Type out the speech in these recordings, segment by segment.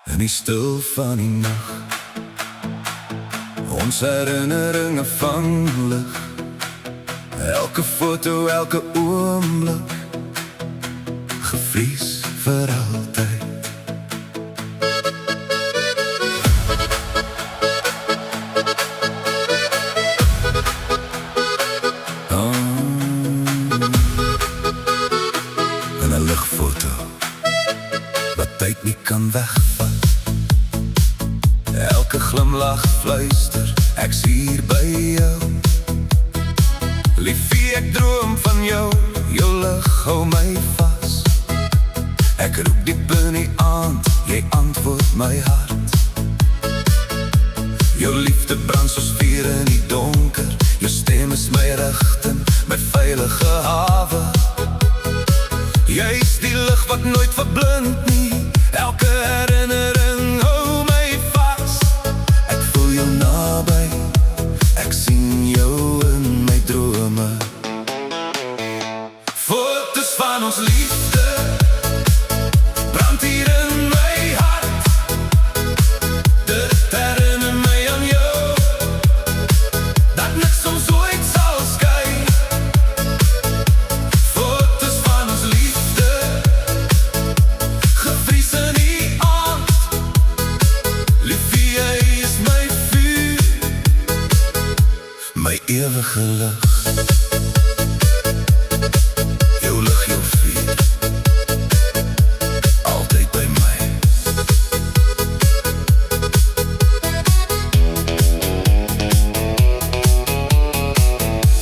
In die stil van die nacht, ons herinneringe vang lig. Elke foto, elke oomblik, gevries vir altyd. In 'n ligfoto wat tyd nie kan wegvat. Elke glimlach fluister, ek's hier by jou. Liefie, ek droom van jou, jou lig hou my vas. Ek roep diep in die aand, jy antwoord my hart. Jou liefde brand soos vuur in die donker, jou stem is my rigting, my veilige hawe. Jy is die lig wat nooit verblind nie, elke herinnering hou my vas. Ek voel jou naby, ek sien jou in my drome. Foto's van ons liefde brand hier in my hart. Dit herinner my aan jou, dat niks ons ooit sal skei. Foto's van ons liefde, gevries in die aand. Liefie, jy is my vuur, my ewige lig. Jou lig, jou vuur, altyd by my.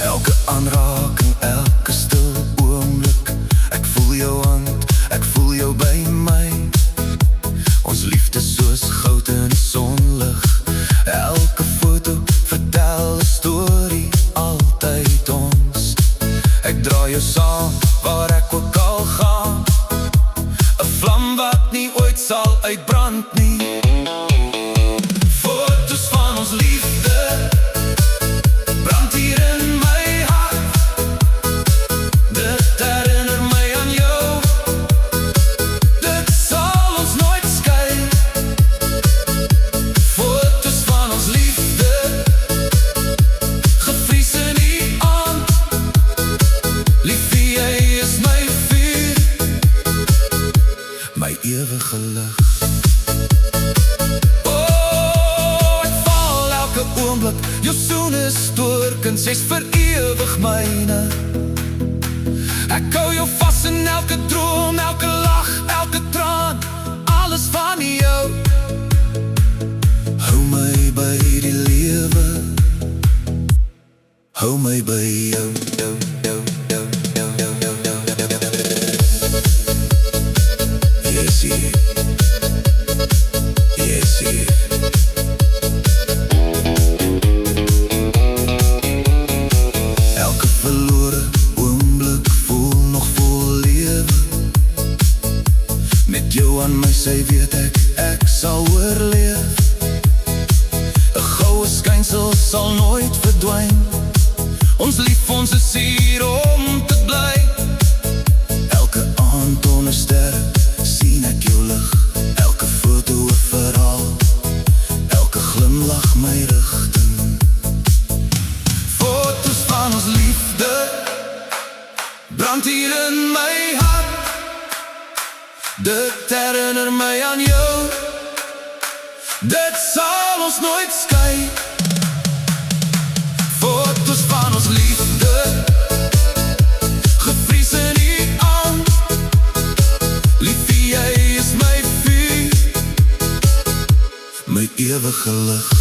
Elke aanraking, elke stil oomblik, ek voel jou hand, ek voel jou by my. Ons liefde soos goud in die sonlig, elke foto vertel 'n storie, altyd ons. Ek dra jou saam, waar ek ook al gaan, 'n vlam wat nie ooit sal uitbrand nie. Foto's van ons liefde brand hier in my hart. Dit herinner my aan jou, dit sal ons nooit skei. Foto's van ons liefde, gevries in die aand. Liefie, jy is my vuur, my ewige lig. Oh, ek val elke oomblik, jou soen is storkend, sy's vir ewig myne. Ek hou jou vas in elke droom, elke lach, elke traan, alles van jou. Hou my by die lewe, hou my by jou. Yes, hier. Yes, hier. Elke verlore oomblik voel nog vol lewe. Met jou aan my sy weet ek sal oorleef. 'n goue skynsel sal nooit verdwyn. Ons lief, ons is hier om te bly. Elke aand onder sterre sien ek jou lig. Elke foto 'n verhaal, elke glimlach my rigting. Foto's van ons liefde brand hier in my hart. Dit herinner my aan jou, dit sal ons nooit skei. Foto's van ons liefde, gevries in die aand. Liefie, jy is my vuur, my ewige lig.